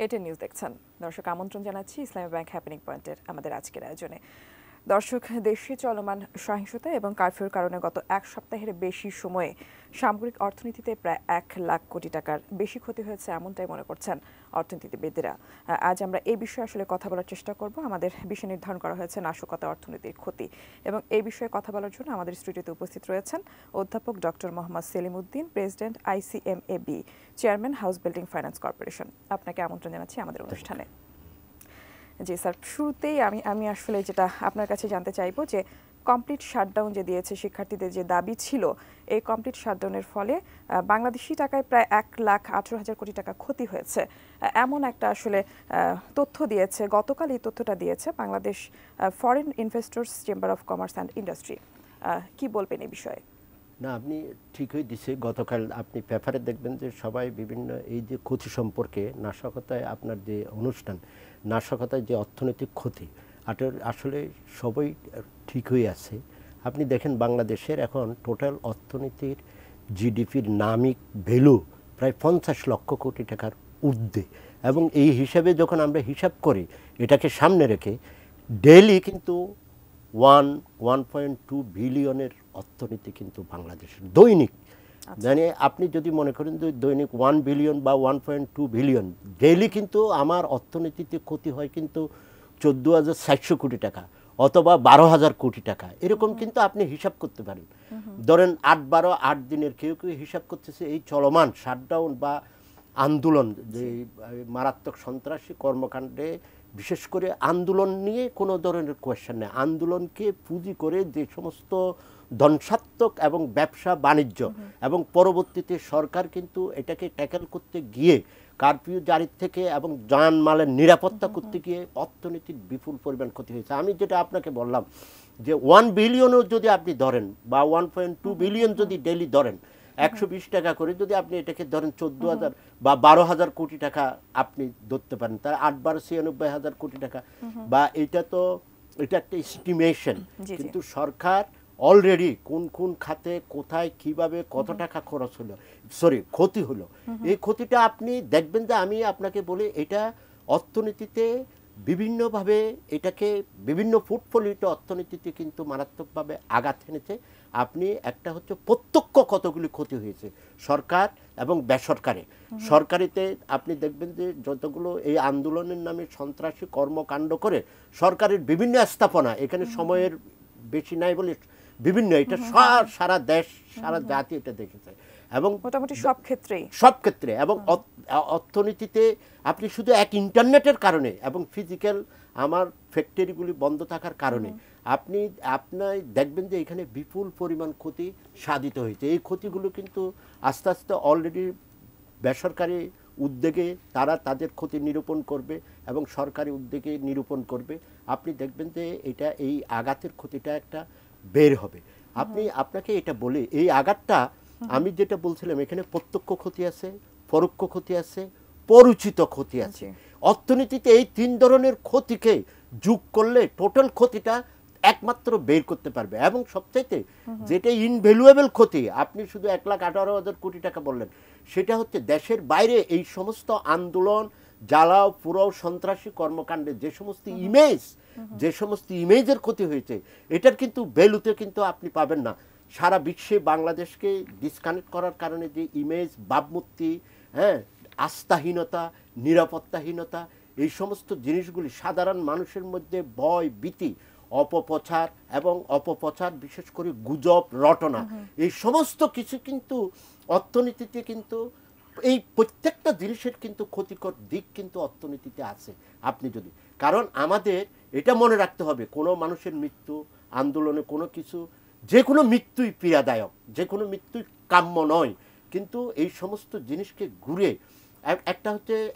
এটি নিউজ দেখছেন। দর্শক, আমন্ত্রণ জানাচ্ছি ইসলামী ব্যাংক হ্যাপেনিং পয়েন্টের আমাদের আজকের আয়োজনে। দর্শক, দেশে চলমান সহিংসতা এবং কারফিউর কারণে গত এক সপ্তাহের বেশি সময়ে সামগ্রিক অর্থনীতিতে প্রায় 1,00,000 কোটি টাকার বেশি ক্ষতি হয়েছে, এমনটাই মনে করছেন অর্থনীতিবিদরা। আজ আমরা এই বিষয়ে আসলে কথা বলার চেষ্টা করব। আমাদের বিষয় নির্ধারণ করা হয়েছে নাশকতা অর্থনীতির ক্ষতি, এবং এই বিষয়ে কথা বলার জন্য আমাদের স্টুডিওতে উপস্থিত রয়েছেন অধ্যাপক doctor Mohammad Selim Uddin, president ICMAB, chairman house building finance corporation. আপনাকে আমন্ত্রণ জানাচ্ছি আমাদের অনুষ্ঠানে। জি স্যার, শুরুতেই আমি আসলে যেটা আপনার কাছে জানতে চাইবো যে কমপ্লিট শাটডাউন যে দিয়েছে শিক্ষার্থীদের যে দাবি ছিল, এই কমপ্লিট শাটডাউনের ফলে বাংলাদেশি টাকায় প্রায় 1,18,000 কোটি টাকা ক্ষতি হয়েছে, এমন একটা আসলে তথ্য দিয়েছে। গতকাল এই তথ্যটা দিয়েছে Bangladesh foreign investors chamber of commerce and industry. কি বলবেন এই বিষয়ে? না, আপনি ঠিকই দিছে। গতকাল আপনি পেপারে দেখবেন যে সবাই বিভিন্ন এই যে ক্ষতি সম্পর্কে, নাশকতায় আপনার যে অনুষ্ঠান, নাশকতায় যে অর্থনৈতিক ক্ষতি, আসলে সবই ঠিক হয়ে আছে। আপনি দেখেন বাংলাদেশের এখন টোটাল অর্থনীতির জিডিপির নামিক ভ্যালু প্রায় 50 লক্ষ কোটি টাকার ঊর্ধ্বে, এবং এই হিসাবে যখন আমরা হিসাব করি, এটাকে সামনে রেখে ডেইলি কিন্তু 1.2 বিলিয়নের অর্থনীতি কিন্তু বাংলাদেশের দৈনিক। মানে আপনি যদি মনে করেন যে দৈনিক 1 বিলিয়ন বা 1.2 বিলিয়ন ডেইলি, কিন্তু আমার অর্থনীতিতে ক্ষতি হয় কিন্তু 14,400 কোটি টাকা অথবা 12,000 কোটি টাকা, এরকম কিন্তু আপনি হিসাব করতে পারেন। ধরেন 8 দিনের কেউ কেউ হিসাব করতেছে এই চলমান শাটডাউন বা আন্দোলন, যে মারাত্মক সন্ত্রাসী কর্মকাণ্ডে, বিশেষ করে আন্দোলন নিয়ে কোনো ধরনের কোয়েশ্চেন নেই। আন্দোলনকে পুঁজি করে যে সমস্ত ধ্বংসাত্মক এবং ব্যবসা বাণিজ্য, এবং পরবর্তীতে সরকার কিন্তু এটাকে ট্যাকেল করতে গিয়ে কারফিউ জারির থেকে এবং জানমালের নিরাপত্তা করতে গিয়ে অর্থনীতির বিপুল পরিমাণ ক্ষতি হয়েছে। আমি যেটা আপনাকে বললাম যে 1 বিলিয়নও যদি আপনি ধরেন বা 1.2 বিলিয়ন যদি ডেইলি ধরেন, 120 টাকা করে যদি আপনি এটাকে ধরেন 14,000 বা 12,000 কোটি টাকা আপনি ধরতে পারেন, তার 8-12-96,000 কোটি টাকা। বা এটা একটা এস্টিমেশন, কিন্তু সরকার অলরেডি কোন কোন খাতে কোথায় কিভাবে কত টাকা খরচ হলো, ক্ষতি হলো, এই ক্ষতিটা আপনি দেখবেন যে আমি আপনাকে বলি, এটা অর্থনীতিতে বিভিন্নভাবে, এটাকে বিভিন্ন পোর্টফোলিওতে অর্থনীতিতে কিন্তু মারাত্মকভাবে আঘাত এনেছে। আপনি একটা হচ্ছে প্রত্যক্ষ কতগুলি ক্ষতি হয়েছে সরকার এবং বেসরকারি। সরকারিতে আপনি দেখবেন যে যতগুলো এই আন্দোলনের নামে সন্ত্রাসী কর্মকাণ্ড করে সরকারের বিভিন্ন স্থাপনা, এখানে সময়ের বেশি নাই বলে বিভিন্ন, এটা সারা দেশ সারা জাতি এটা দেখেছে, এবং মোটামুটি সব ক্ষেত্রে এবং অর্থনীতিতে আপনি শুধু এক ইন্টারনেটের কারণে এবং ফিজিক্যাল আমার ফ্যাক্টরিগুলি বন্ধ থাকার কারণে আপনার দেখবেন যে এখানে বিপুল পরিমাণ ক্ষতি সাধিত হয়েছে। এই ক্ষতিগুলো কিন্তু আস্তে আস্তে অলরেডি বেসরকারি উদ্যোগে তারা তাদের ক্ষতি নিরূপণ করবে এবং সরকারি উদ্যোগে নিরূপণ করবে। আপনি দেখবেন যে এটা এই আঘাতের ক্ষতিটা একটা বের হবে। আপনাকে এটা বলে এই আঘাতটা, আমি যেটা বলছিলাম, এখানে প্রত্যক্ষ ক্ষতি আছে, পরোক্ষ ক্ষতি আছে, পরিচিত ক্ষতি আছে। অর্থনীতিতে এই 3 ধরনের ক্ষতিকে যোগ করলে টোটাল ক্ষতিটা একমাত্র বের করতে পারবে। এবং সবচাইতে যেটা ইনভ্যালুয়েবল ক্ষতি, আপনি শুধু 1,18,000 কোটি টাকা বললেন, সেটা হচ্ছে দেশের বাইরে এই সমস্ত আন্দোলন, জ্বালাও পুরাও সন্ত্রাসী কর্মকাণ্ডে যে সমস্ত ইমেজের ক্ষতি হয়েছে, এটার কিন্তু ভ্যালুতে কিন্তু আপনি পাবেন না। সারা বিশ্বে বাংলাদেশকে ডিসকানেক্ট করার কারণে যে ইমেজ, ভাবমূর্তি, আস্থাহীনতা, নিরাপত্তাহীনতা, এই সমস্ত জিনিসগুলি সাধারণ মানুষের মধ্যে ভয়, ভীতি, অপপ্রচার, বিশেষ করে গুজব রটনা, এই সমস্ত কিছু কিন্তু অর্থনীতিতে কিন্তু এই প্রত্যেকটা জিনিসের কিন্তু ক্ষতিকর দিক কিন্তু অর্থনীতিতে আছে। আপনি যদি, কারণ আমাদের এটা মনে রাখতে হবে, কোনো মানুষের মৃত্যু, আন্দোলনে কোনো কিছু, যে কোনো মৃত্যুই পীড়াদায়ক, যে কোনো মৃত্যুই কাম্য নয়, কিন্তু এই সমস্ত জিনিসকে ঘুরে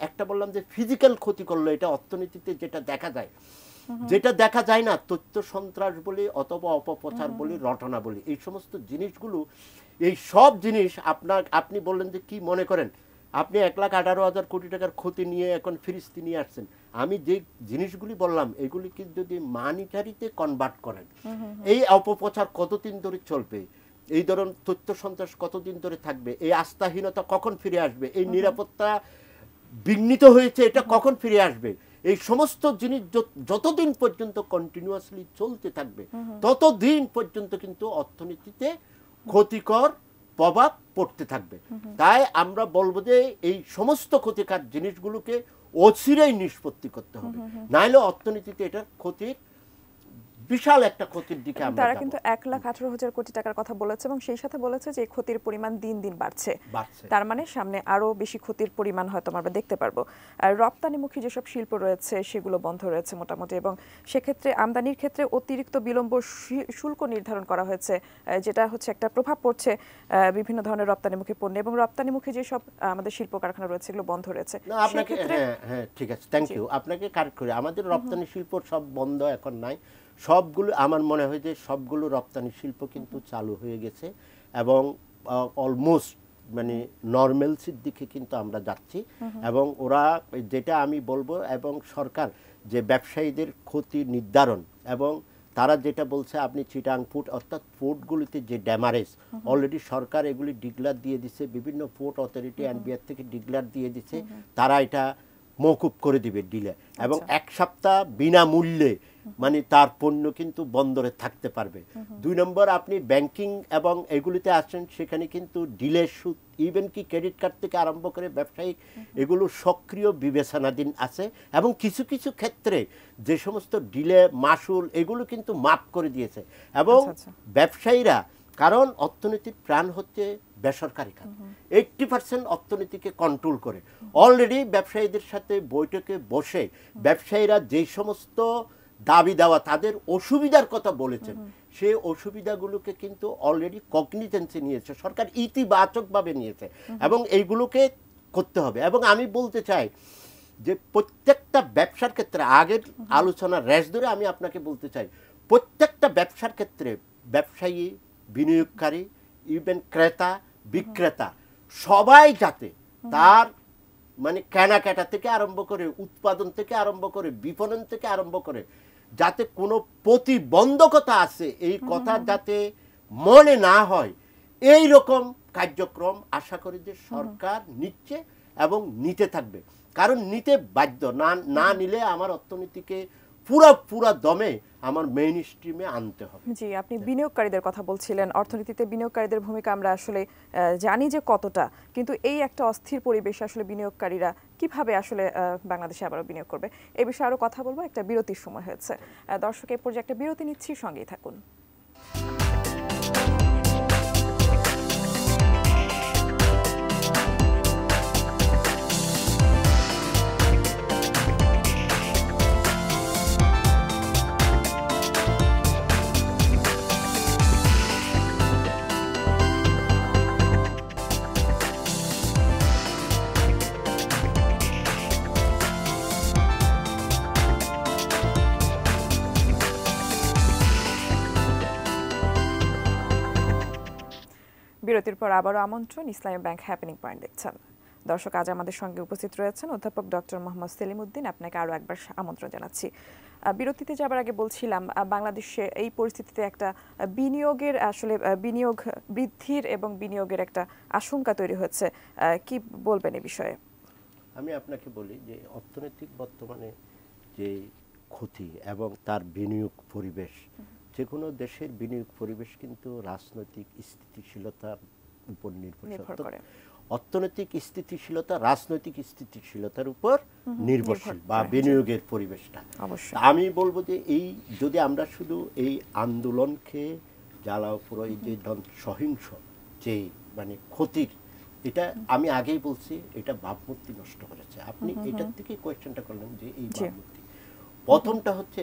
একটা বললাম যে ফিজিক্যাল ক্ষতি করলো, এটা অর্থনীতিতে যেটা দেখা যায় না, তথ্য সন্ত্রাস বলি অথবা অপপ্রচার বলি, রটনা বলি, এই সমস্ত জিনিসগুলো, এই সব জিনিস আপনি বললেন যে কি মনে করেন, আপনি 1,18,000 কোটি টাকার ক্ষতি নিয়ে এখন ফিরিস্তি নিয়ে আসছেন। আমি যে জিনিসগুলি বললাম, এগুলিকে যদি মানিটারিতে কনভার্ট করেন, এই অপপ্রচার কতদিন ধরে চলবে, এই ধরনের তথ্য সন্ত্রাস কতদিন ধরে থাকবে, এই আস্থাহীনতা কখন ফিরে আসবে, এই নিরাপত্তা বিঘ্নিত হয়েছে, এটা কখন ফিরে আসবে, এই সমস্ত জিনিস যতদিন পর্যন্ত কন্টিনিউয়াসলি চলতে থাকবে ততদিন পর্যন্ত কিন্তু অর্থনীতিতে ক্ষতিকর প্রভাব পড়তে থাকবে। তাই আমরা বলবো যে এই সমস্ত ক্ষতিকর জিনিসগুলোকে অচিরেই নিষ্পত্তি করতে হবে, নাইলে অর্থনীতিতে এটার ক্ষতির বিশাল একটা ক্ষতির দিকে আমরা তারা যাব। কিন্তু 1,18,000 কোটি টাকার কথা বলেছে এবং সেই সাথে বলেছে যে এই ক্ষতির পরিমাণ দিন দিন বাড়ছে। বাড়ছে। তার মানে সামনে আরো বেশি ক্ষতির পরিমাণ হয়তো আমরা দেখতে পারবো। আর রপ্তানিমুখী যেসব শিল্প রয়েছে সেগুলো বন্ধ রয়েছে মোটামুটি, এবং সেক্ষেত্রে আমদানির ক্ষেত্রে অতিরিক্ত বিলম্ব শুল্ক নির্ধারণ করা হয়েছে, যেটা হচ্ছে একটা প্রভাব পড়ছে বিভিন্ন ধরনের রপ্তানিমুখী পণ্য, এবং রপ্তানিমুখী যেসব আমাদের শিল্প কারখানা রয়েছে এগুলো বন্ধ রয়েছে। না আপনাকে, হ্যাঁ ঠিক আছে, থ্যাংক ইউ, আপনাকে কারেক্ট করি, আমাদের রপ্তানি শিল্প সব বন্ধ এখন নাই, সবগুলো আমার মনে হয় যে সবগুলো রপ্তানি শিল্প কিন্তু চালু হয়ে গেছে এবং অলমোস্ট মানে নর্মালসির দিকে কিন্তু আমরা যাচ্ছি। এবং ওরা যেটা আমি বলবো, এবং সরকার যে ব্যবসায়ীদের ক্ষতি নির্ধারণ, এবং তারা যেটা বলছে আপনি চিটাং পোর্ট অর্থাৎ পোর্টগুলিতে যে ড্যামারেজ অলরেডি সরকার এগুলি ডিক্লার দিয়ে দিচ্ছে, বিভিন্ন পোর্ট অথরিটি এনবিআর থেকে ডিক্লার দিয়ে দিচ্ছে, তারা এটা মওকুফ করে দিবে ডিলে, এবং 1 সপ্তাহ বিনামূল্যে মানে তার পণ্য কিন্তু বন্দরে থাকতে পারবে। 2 নম্বর, আপনি ব্যাংকিং এবং এগুলিতে আসেন, সেখানে কিন্তু ডিলে সুদ, ইভেন কি ক্রেডিট কার্ড থেকে আরম্ভ করে ব্যবসায়িক এগুলো সক্রিয় বিবেচনাধীন আছে, এবং কিছু কিছু ক্ষেত্রে যে সমস্ত ডিলে মাসুল এগুলো কিন্তু মাফ করে দিয়েছে। এবং ব্যবসায়ীরা, কারণ অর্থনীতির প্রাণ হচ্ছে বেসরকারি খাত, 80% অর্থনীতিকে কন্ট্রোল করে, অলরেডি ব্যবসায়ীদের সাথে বৈঠকে বসে ব্যবসায়ীরা যে সমস্ত দাবি দেওয়া তাদের অসুবিধার কথা বলেছেন, সেই অসুবিধাগুলোকে কিন্তু অলরেডি কগনিজেন্সে নিয়েছে সরকার, ইতিবাচকভাবে নিয়েছে, এবং এইগুলোকে করতে হবে। এবং আমি বলতে চাই যে প্রত্যেকটা ব্যবসার ক্ষেত্রে, আগের আলোচনার রেশ ধরে আমি আপনাকে বলতে চাই, প্রত্যেকটা ব্যবসার ক্ষেত্রে ব্যবসায়ী, বিনিয়োগকারী, ইভেন ক্রেতা বিক্রেতা সবাই যাতে তার মানে কেনাকাটা থেকে আরম্ভ করে, উৎপাদন থেকে আরম্ভ করে, বিপণন থেকে আরম্ভ করে, যাতে কোনো প্রতিবন্ধকতা আছে এই কথা যাতে মনে না হয়, এই রকম কার্যক্রম আশা করি যে সরকার নিচ্ছে এবং নিতে থাকবে। কারণ নিতে বাধ্য, না নিলে আমার অর্থনীতিকে পুরা দমে আমার মেইন স্ট্রিমে আনতে হবে। জি, আপনি বিনিয়োগকারীদের কথা বলছিলেন, অর্থনীতিতে বিনিয়োগকারীদের ভূমিকা আমরা আসলে জানি যে কতটা, কিন্তু এই একটা অস্থির পরিবেশে আসলে বিনিয়োগকারীরা কিভাবে আসলে বাংলাদেশে আবারও বিনিয়োগ করবে, এই বিষয়ে আরো কথা বলবো। একটা বিরতির সময় হয়েছে, দর্শক এই পর্যায়ে একটা বিরতি নিচ্ছি, সঙ্গেই থাকুন। বিরতির পর আবারও আমন্ত্রণ, ইসলামী ব্যাংক হ্যাপেনিং পয়েন্ট দেখছেন। দর্শক, আজ আমাদের সঙ্গে উপস্থিত রয়েছেন অধ্যাপক ডক্টর মোহাম্মদ সেলিম উদ্দিন, আপনাকে আরও একবার আমন্ত্রণ জানাচ্ছি। বিরতিতে যাবার আগে বলছিলাম, বাংলাদেশে এই পরিস্থিতিতে একটা বিনিয়োগের আসলে বিনিয়োগ বৃদ্ধির এবং বিনিয়োগের একটা আশঙ্কা তৈরি হচ্ছে, কি বলবেন এই বিষয়ে? আমি আপনাকে বলি যে অর্থনৈতিক বর্তমানে যে ক্ষতি এবং তার বিনিয়োগ পরিবেশ, যে কোনো দেশের বিনিয়োগ পরিবেশ কিন্তু রাজনৈতিক স্থিতিশীলতার উপর নির্ভর করে। অর্থনৈতিক স্থিতিশীলতা রাজনৈতিক স্থিতিশীলতার উপর নির্ভরশীল, বা বিনিয়োগের পরিবেশটা। আমি বলবো যে এই যদি আমরা শুধু এই আন্দোলনকে জ্বালাও পুরো এই যে সহিংস যে মানে ক্ষতির, এটা আমি আগেই বলছি, এটা ভাবমূর্তি নষ্ট করেছে। আপনি এটার থেকে কোয়েশ্চেনটা করলেন যে এই ভাবমূর্তি, প্রথমটা হচ্ছে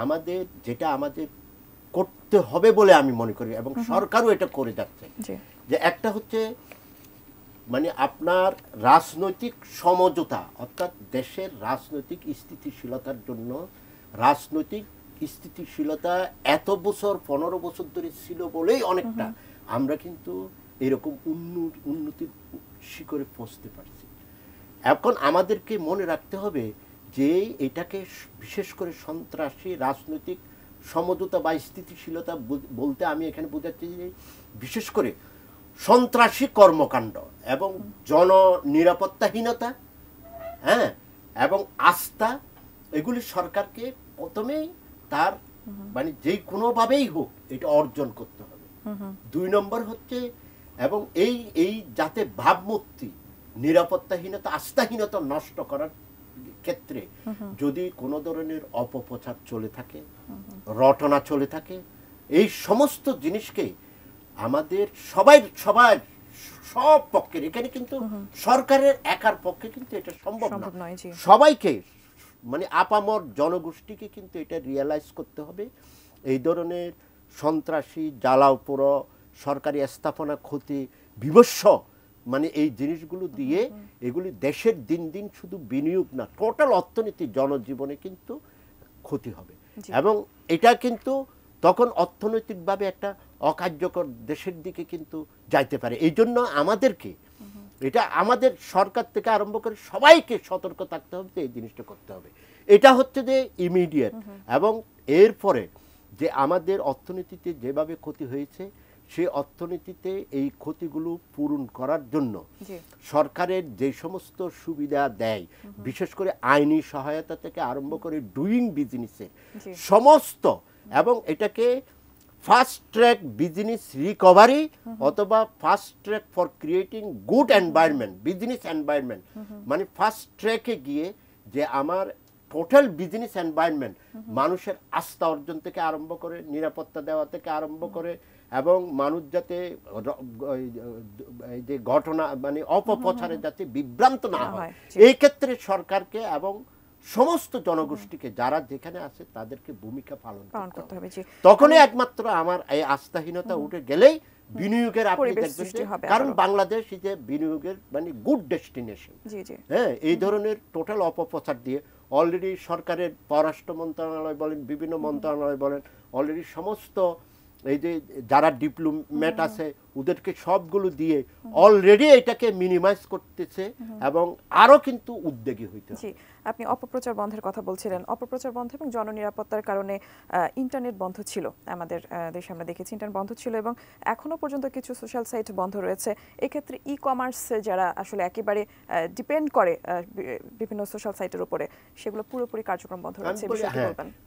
আমাদের যেটা আমাদের করতে হবে বলে আমি মনে করি, এবং সরকারও এটা করে যাচ্ছে, যে একটা হচ্ছে মানে আপনার রাজনৈতিক সমঝোতা, অর্থাৎ দেশের রাজনৈতিক স্থিতিশীলতার জন্য রাজনৈতিক স্থিতিশীলতা এত বছর 15 বছর ধরে ছিল বলেই অনেকটা আমরা কিন্তু এরকম উন্নতির শিখরে পৌঁছতে পারছি। এখন আমাদেরকে মনে রাখতে হবে যে এটাকে বিশেষ করে সন্ত্রাসী রাজনৈতিক সমঝোতা বা স্থিতিশীলতা বলতে আমি এখানে বোঝাচ্ছি যে বিশেষ করে সন্ত্রাসী কর্মকাণ্ড এবং জননিরাপত্তাহীনতা হ্যাঁ, এবং আস্থা, এগুলি সরকারকে প্রথমেই তার মানে যে কোনোভাবেই হোক এটা অর্জন করতে হবে। 2 নম্বর হচ্ছে, এবং এই যাতে ভাবমূর্তি, নিরাপত্তাহীনতা, আস্থাহীনতা নষ্ট করার ক্ষেত্রে যদি কোনো ধরনের অপপ্রচার চলে থাকে, রটনা চলে থাকে, এই সমস্ত জিনিসকে আমাদের সব পক্ষের, এখানে কিন্তু সরকারের একার পক্ষে কিন্তু এটা সম্ভব নয়। সবাইকে মানে আপামর জনগোষ্ঠীকে কিন্তু এটা রিয়েলাইজ করতে হবে। এই ধরনের সন্ত্রাসী, জ্বালাও পোড়ো, সরকারি স্থাপনা ক্ষতি, বিভৎস মানে এই জিনিসগুলো দিয়ে এগুলি দেশের দিন দিন শুধু বিনিয়োগ না, টোটাল অর্থনীতি, জনজীবনে কিন্তু ক্ষতি হবে। এবং এটা কিন্তু তখন অর্থনৈতিকভাবে একটা অকার্যকর দেশের দিকে কিন্তু যাইতে পারে। এই জন্য আমাদেরকে এটা আমাদের সরকার থেকে আরম্ভ করে সবাইকে সতর্ক থাকতে হবে, এই জিনিসটা করতে হবে। এটা হচ্ছে যে ইমিডিয়েট। এবং এরপরে যে আমাদের অর্থনীতিতে যেভাবে ক্ষতি হয়েছে, সেই অর্থনীতিতে এই ক্ষতিগুলো পূরণ করার জন্য সরকারের যে সমস্ত সুবিধা দেয়, বিশেষ করে আইনি সহায়তা থেকে আরম্ভ করে ডুইং বিজনেসের সমস্ত, এবং এটাকে ফাস্ট ট্র্যাক বিজনেস রিকভারি অথবা fast track for creating good environment, business environment, মানে ফাস্ট ট্র্যাকে গিয়ে যে আমার টোটাল বিজনেস এনভায়রনমেন্ট, মানুষের আস্থা অর্জন থেকে আরম্ভ করে, নিরাপত্তা দেওয়া থেকে আরম্ভ করে, এবং মানুষ যাতে এই যে ঘটনা মানে অপপ্রচারে যাতে বিভ্রান্ত না হয়, এই ক্ষেত্রে সরকারকে এবং সমস্ত জনগোষ্ঠীকে যারা যেখানে আছে তাদেরকে ভূমিকা পালন করতে হবে। তখনই একমাত্র আমার এই আস্থাহীনতা উঠে গেলেই বিনিয়োগের আপনি দেখবেন, কারণ বাংলাদেশ এই যে বিনিয়োগের মানে গুড ডেস্টিনেশন। হ্যাঁ, এই ধরনের টোটাল অপপ্রচার দিয়ে অলরেডি সরকারের পররাষ্ট্র মন্ত্রণালয় বলেন, বিভিন্ন মন্ত্রণালয় বলেন, অলরেডি সমস্ত এই যে যারা ডিপ্লোম্যাট আছে ওদেরকে সবগুলো দিয়ে অলরেডি এটাকে মিনিমাইজ করতেছে, এবং আরো কিন্তু উদ্যোগী হইতে হবে। আপনি অপপ্রচার বন্ধের কথা বলছিলেন। অপপ্রচার বন্ধ এবং জননিরাপত্তার কারণে ইন্টারনেট বন্ধ ছিল আমাদের দেশে, আমরা দেখেছি ইন্টারনেট বন্ধ ছিল, এবং এখনো পর্যন্ত কিছু সোশ্যাল সাইট বন্ধ রয়েছে। এক্ষেত্রে ই কমার্স যারা আসলে একেবারে ডিপেন্ড করে বিভিন্ন সোশ্যাল সাইটের উপরে, সেগুলো পুরোপুরি কার্যক্রম বন্ধ রয়েছে।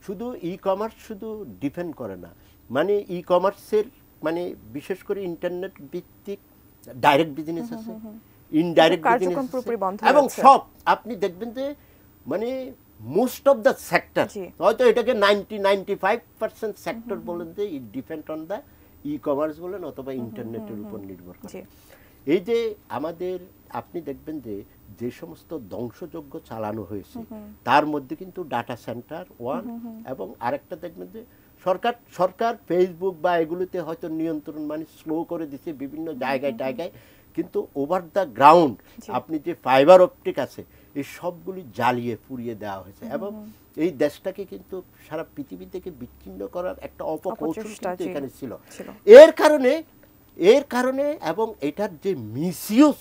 শুধু ই কমার্স শুধু ডিপেন্ড করে না, মানে ই কমার্সের মানে বিশেষ করে ইন্টারনেট ভিত্তিক ডাইরেক্ট বিজনেস আছে, ইনডাইরেক্ট বিজনেস আছে, এবং সব আপনি দেখবেন যে মানে মোস্ট অফ দ্য সেক্টর, হয়তো এটাকে 95% সেক্টর বলেন যে ইট depend on the e commerce বলেন অথবা ইন্টারনেটের উপর নির্ভর করে। এই যে আমাদের আপনি দেখবেন যে যে সমস্ত ধ্বংসযজ্ঞ চালানো হয়েছে তার মধ্যে কিন্তু ডাটা সেন্টার ওয়ান, এবং আরেকটা দেখবেন যে সরকার ফেসবুক বা এগুলোতে হয়তো নিয়ন্ত্রণ মানে স্লো করে দিচ্ছে বিভিন্ন জায়গায়, কিন্তু ওভার দ্য গ্রাউন্ড আপনি যে ফাইবার অপটিক আছে এই সবগুলি জ্বালিয়ে পুড়িয়ে দেওয়া হয়েছে, এবং এই দেশটাকে কিন্তু সারা পৃথিবী থেকে বিচ্ছিন্ন করার একটা অপকৌশল কিন্তু এখানে ছিল। এর কারণে এবং এটার যে মিসইউজ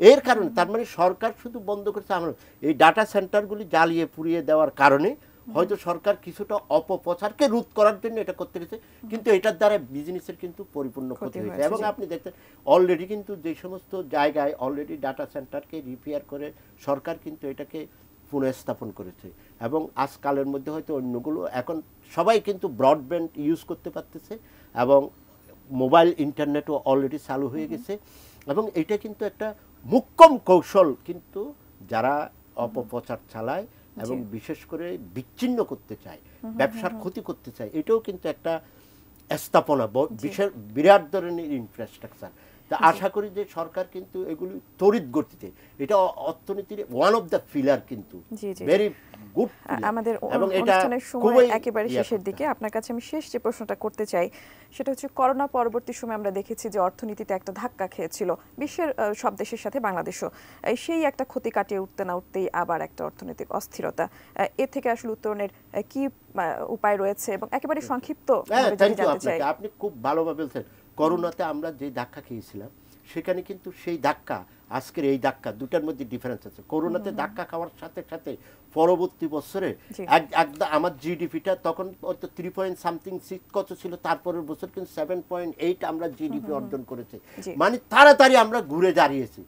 এর কারণে, তার মানে সরকার শুধু বন্ধ করেছে, আমরা এই ডাটা সেন্টারগুলি জ্বালিয়ে পুড়িয়ে দেওয়ার কারণে হয়তো সরকার কিছুটা অপপ্রচারকে রোধ করার জন্য এটা করতে গেছে, কিন্তু এটার দ্বারা বিজনেসের কিন্তু পরিপূর্ণ ক্ষতি হয়েছে। এবং আপনি দেখতেন অলরেডি কিন্তু যে সমস্ত জায়গায় অলরেডি ডাটা সেন্টারকে রিপেয়ার করে সরকার কিন্তু এটাকে পুনঃস্থাপন করেছে, এবং আজকালের মধ্যে হয়তো অন্যগুলো এখন সবাই কিন্তু ব্রডব্যান্ড ইউজ করতে পারতেছে, এবং মোবাইল ইন্টারনেটও অলরেডি চালু হয়ে গেছে। এবং এটা কিন্তু একটা মোক্ষম কৌশল কিন্তু যারা অপপ্রচার চালায় এবং বিশেষ করে বিচ্ছিন্ন করতে চায়, ব্যবসার ক্ষতি করতে চায়, এটাও কিন্তু একটা স্থাপনা, বিরাট ধরনের ইনফ্রাস্ট্রাকচার। তা আশা করি যে সরকার কিন্তু এগুলি তড়িৎ গতিতে, এটা অর্থনীতির ওয়ান অফ দ্য পিলার কিন্তু ভেরি গুড। আমাদের অনুষ্ঠানের সময় একেবারে শেষের দিকে আপনার কাছে আমি শেষ যে প্রশ্নটা করতে চাই সেটা হচ্ছে, করোনা পরবর্তী সময় আমরা দেখেছি যে অর্থনীতিতে একটা ধাক্কা খেয়েছিল বিশ্বের সব দেশের সাথে বাংলাদেশও, সেই একটা ক্ষতি কাটিয়ে উঠতে না উঠতেই আবার একটা অর্থনৈতিক অস্থিরতা। এর থেকে আসলে উত্তরণের কি উপায় রয়েছে এবং একেবারে সংক্ষিপ্ত জানতে চাই। আপনি খুব ভালোভাবে বলছেন। করোনাতে আমরা যে ধাক্কা খেয়েছিলাম সেখানে কিন্তু সেই ধাক্কা আজকের এই ধাক্কা দুটার মধ্যে ডিফারেন্স আছে। করোনাতে ধাক্কা খাওয়ার সাথে সাথে পরবর্তী বছরে আমার জিডিপিটা তখন 3.something কত ছিল, তারপরের বছর কিন্তু 7.8 আমরা জিডিপি অর্জন করেছি, মানে তাড়াতাড়ি আমরা ঘুরে দাঁড়িয়েছি।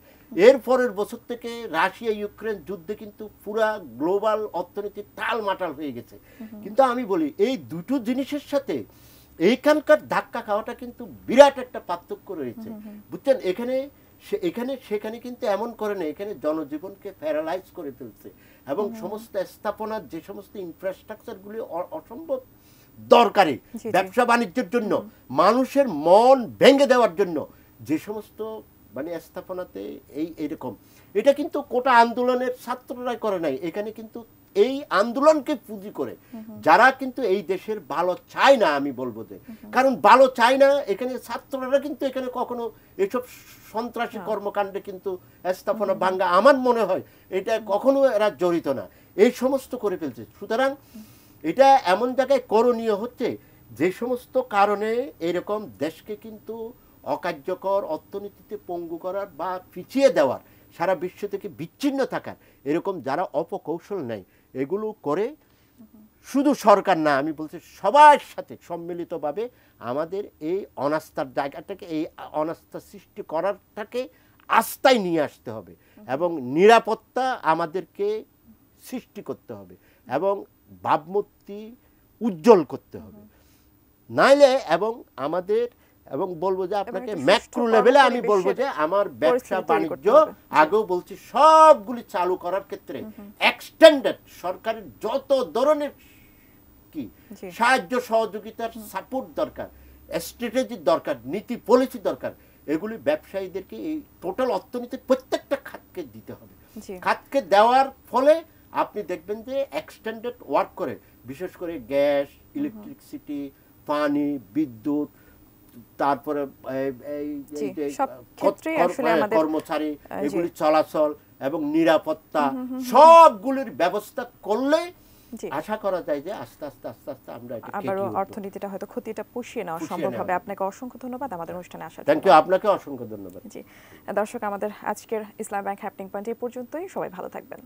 এর পরের বছর থেকে রাশিয়া ইউক্রেন যুদ্ধে কিন্তু পুরা গ্লোবাল অর্থনীতি টালমাটাল হয়ে গেছে। কিন্তু আমি বলি এই দুটো জিনিসের সাথে এইখানকার ধাক্কা খাওয়াটা কিন্তু বিরাট একটা পার্থক্য রয়েছে, বুঝছেন। এখানে সেখানে কিন্তু এমন করে না, এখানে জনজীবনকে প্যারালাইজ করে ফেলছে এবং সমস্ত স্থাপনার যে সমস্ত ইনফ্রাস্ট্রাকচারগুলি অসম্ভব দরকারি ব্যবসা বাণিজ্যের জন্য, মানুষের মন ভেঙে দেওয়ার জন্য যে সমস্ত মানে স্থাপনাতে এইরকম, এটা কিন্তু কোটা আন্দোলনের ছাত্ররাই করে নাই, এখানে কিন্তু এই আন্দোলনকে পুঁজি করে যারা কিন্তু এই দেশের ভালো চায় না, আমি বলবো যে কারণ ভালো চায় না, এখানে ছাত্ররা কিন্তু এখানে কখনো এসব সন্ত্রাসী কর্মকাণ্ডে কিন্তু স্থাপনা ভাঙ্গা আমার মনে হয় এটা কখনো এরা জড়িত না, এই সমস্ত করে ফেলছে। সুতরাং এটা এমন জায়গায় করণীয় হচ্ছে যে সমস্ত কারণে এরকম দেশকে কিন্তু অকার্যকর, অর্থনীতিতে পঙ্গু করার বা পিছিয়ে দেওয়ার, সারা বিশ্ব থেকে বিচ্ছিন্ন থাকার এরকম যারা অপকৌশল নেয় এগুলো করে, শুধু সরকার না, আমি বলছি সবার সাথে সম্মিলিতভাবে আমাদের এই অনাস্থার জায়গাটাকে, এই অনাস্থা সৃষ্টি করারটাকে আস্থায় নিয়ে আসতে হবে এবং নিরাপত্তা আমাদেরকে সৃষ্টি করতে হবে এবং ভাবমূর্তি উজ্জ্বল করতে হবে, নাইলে এবং আমাদের এবং বলবো যে আপনাকে ম্যাক্রো লেভেলে আমি বলবো যে আমার ব্যবসা বাণিজ্য আগেও বলছি সবগুলি চালু করার ক্ষেত্রে এক্সটেন্ডেড সরকারের যত ধরনের কি সাহায্য সহযোগিতার সাপোর্ট দরকার, স্ট্র্যাটেজি দরকার, নীতি পলিসি দরকার, এগুলি ব্যবসায়ীদেরকে এই টোটাল অর্থনীতির প্রত্যেকটা খাতকে দিতে হবে। খাতকে দেওয়ার ফলে আপনি দেখবেন যে এক্সটেন্ডেড ওয়ার্ক করে, বিশেষ করে গ্যাস, ইলেকট্রিসিটি, পানি, বিদ্যুৎ, তারপরে কর্মচারী এগুলি চলাচল এবং নিরাপত্তা সবগুলির ব্যবস্থা করলে আশা করা যায় যে আস্তে আস্তে আমরা আবারও অর্থনীতিটা হয়তো ক্ষতিটা পুষিয়ে নেওয়া সম্ভব হবে। আপনাকে অসংখ্য ধন্যবাদ আমাদের অনুষ্ঠানে আসার জন্য। থ্যাংক ইউ, আপনাকে অসংখ্য ধন্যবাদ। জি দর্শক, আমাদের আজকের ইসলামী ব্যাংক হ্যাপনিং পয়েন্ট এই পর্যন্তই। সবাই ভালো থাকবেন।